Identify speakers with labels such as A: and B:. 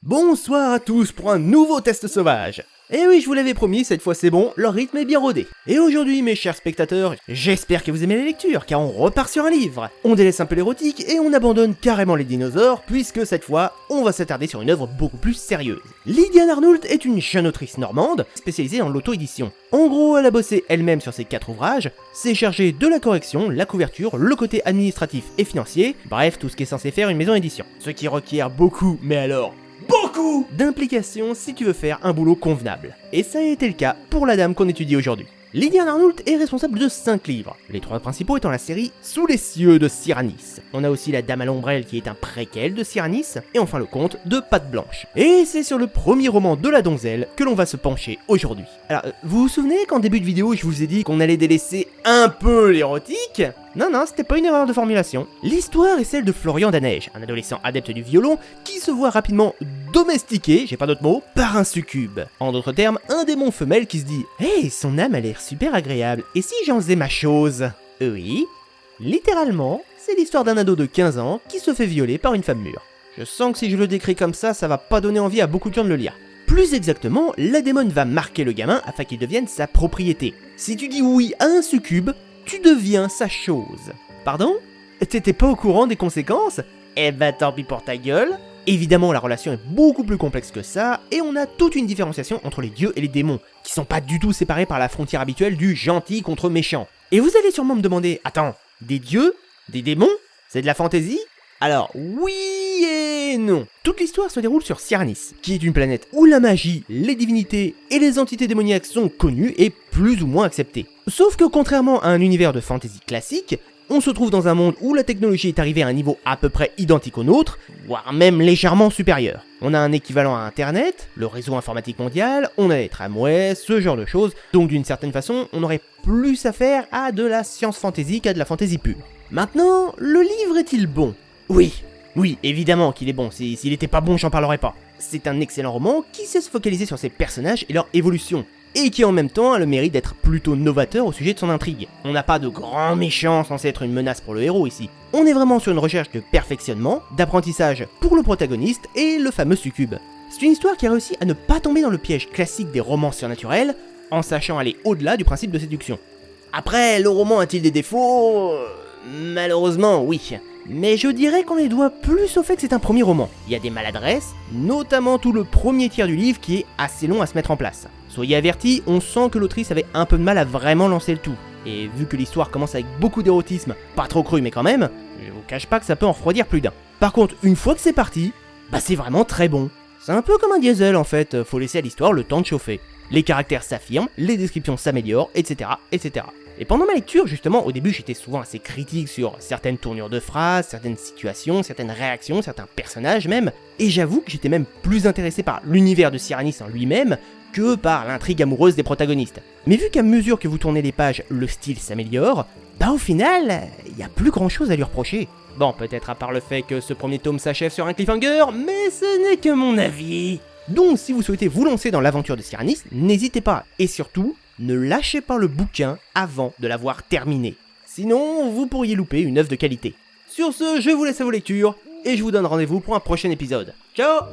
A: Bonsoir à tous pour un nouveau test sauvage. Et oui, je vous l'avais promis, cette fois c'est bon, leur rythme est bien rodé. Et aujourd'hui, mes chers spectateurs, j'espère que vous aimez la lecture, car on repart sur un livre. On délaisse un peu l'érotique et on abandonne carrément les dinosaures, puisque cette fois, on va s'attarder sur une œuvre beaucoup plus sérieuse. Lydiane Arnoult est une jeune autrice normande, spécialisée en l'auto-édition. En gros, elle a bossé elle-même sur ses 4 ouvrages, s'est chargée de la correction, la couverture, le côté administratif et financier, bref, tout ce qui est censé faire une maison d'édition. Ce qui requiert beaucoup, mais alors beaucoup d'implication si tu veux faire un boulot convenable. Et ça a été le cas pour la dame qu'on étudie aujourd'hui. Lydiane Arnoult est responsable de 5 livres, les 3 principaux étant la série Sous les cieux de Cyranice. On a aussi La Dame à l'ombrelle qui est un préquel de Cyranice, et enfin le conte de Patte Blanche. Et c'est sur le premier roman de la donzelle que l'on va se pencher aujourd'hui. Alors, vous vous souvenez qu'en début de vidéo je vous ai dit qu'on allait délaisser un peu l'érotique ? Non, c'était pas une erreur de formulation. L'histoire est celle de Florian Danège, un adolescent adepte du violon qui se voit rapidement domestiqué, j'ai pas d'autre mot, par un succube. En d'autres termes, un démon femelle qui se dit « Hey, son âme a l'air super agréable, et si j'en faisais ma chose ?» Oui, littéralement, c'est l'histoire d'un ado de 15 ans qui se fait violer par une femme mûre. Je sens que si je le décris comme ça va pas donner envie à beaucoup de gens de le lire. Plus exactement, la démone va marquer le gamin afin qu'il devienne sa propriété. Si tu dis oui à un succube, tu deviens sa chose. Pardon ? T'étais pas au courant des conséquences ? Eh ben tant pis pour ta gueule. Évidemment, la relation est beaucoup plus complexe que ça, et on a toute une différenciation entre les dieux et les démons, qui sont pas du tout séparés par la frontière habituelle du gentil contre méchant. Et vous allez sûrement me demander, attends, des dieux ? Des démons ? C'est de la fantaisie ? Alors, oui et non. Toute l'histoire se déroule sur Cyranice, qui est une planète où la magie, les divinités et les entités démoniaques sont connues et plus ou moins acceptées. Sauf que contrairement à un univers de fantasy classique, on se trouve dans un monde où la technologie est arrivée à un niveau à peu près identique au nôtre, voire même légèrement supérieur. On a un équivalent à Internet, le réseau informatique mondial, on a les tramways, ce genre de choses, donc d'une certaine façon, on aurait plus affaire à de la science fantasy qu'à de la fantasy pure. Maintenant, le livre est-il bon ? Oui, évidemment qu'il est bon, s'il était pas bon, j'en parlerai pas. C'est un excellent roman qui sait se focaliser sur ses personnages et leur évolution, et qui en même temps a le mérite d'être plutôt novateur au sujet de son intrigue. On n'a pas de grands méchants censés être une menace pour le héros ici. On est vraiment sur une recherche de perfectionnement, d'apprentissage pour le protagoniste et le fameux succube. C'est une histoire qui a réussi à ne pas tomber dans le piège classique des romans surnaturels, en sachant aller au-delà du principe de séduction. Après, le roman a-t-il des défauts ? Malheureusement, oui. Mais je dirais qu'on les doit plus au fait que c'est un premier roman. Il y a des maladresses, notamment tout le premier tiers du livre qui est assez long à se mettre en place. Soyez avertis, on sent que l'autrice avait un peu de mal à vraiment lancer le tout. Et vu que l'histoire commence avec beaucoup d'érotisme, pas trop cru mais quand même, je vous cache pas que ça peut en refroidir plus d'un. Par contre, une fois que c'est parti, c'est vraiment très bon. C'est un peu comme un diesel en fait, faut laisser à l'histoire le temps de chauffer. Les caractères s'affirment, les descriptions s'améliorent, etc. Et pendant ma lecture, justement, au début, j'étais souvent assez critique sur certaines tournures de phrases, certaines situations, certaines réactions, certains personnages même, et j'avoue que j'étais même plus intéressé par l'univers de Cyranice en lui-même que par l'intrigue amoureuse des protagonistes. Mais vu qu'à mesure que vous tournez les pages, le style s'améliore, au final, il n'y a plus grand-chose à lui reprocher. Bon, peut-être à part le fait que ce premier tome s'achève sur un cliffhanger, mais ce n'est que mon avis. Donc, si vous souhaitez vous lancer dans l'aventure de Cyranice, n'hésitez pas, et surtout, ne lâchez pas le bouquin avant de l'avoir terminé. Sinon, vous pourriez louper une œuvre de qualité. Sur ce, je vous laisse à vos lectures, et je vous donne rendez-vous pour un prochain épisode. Ciao !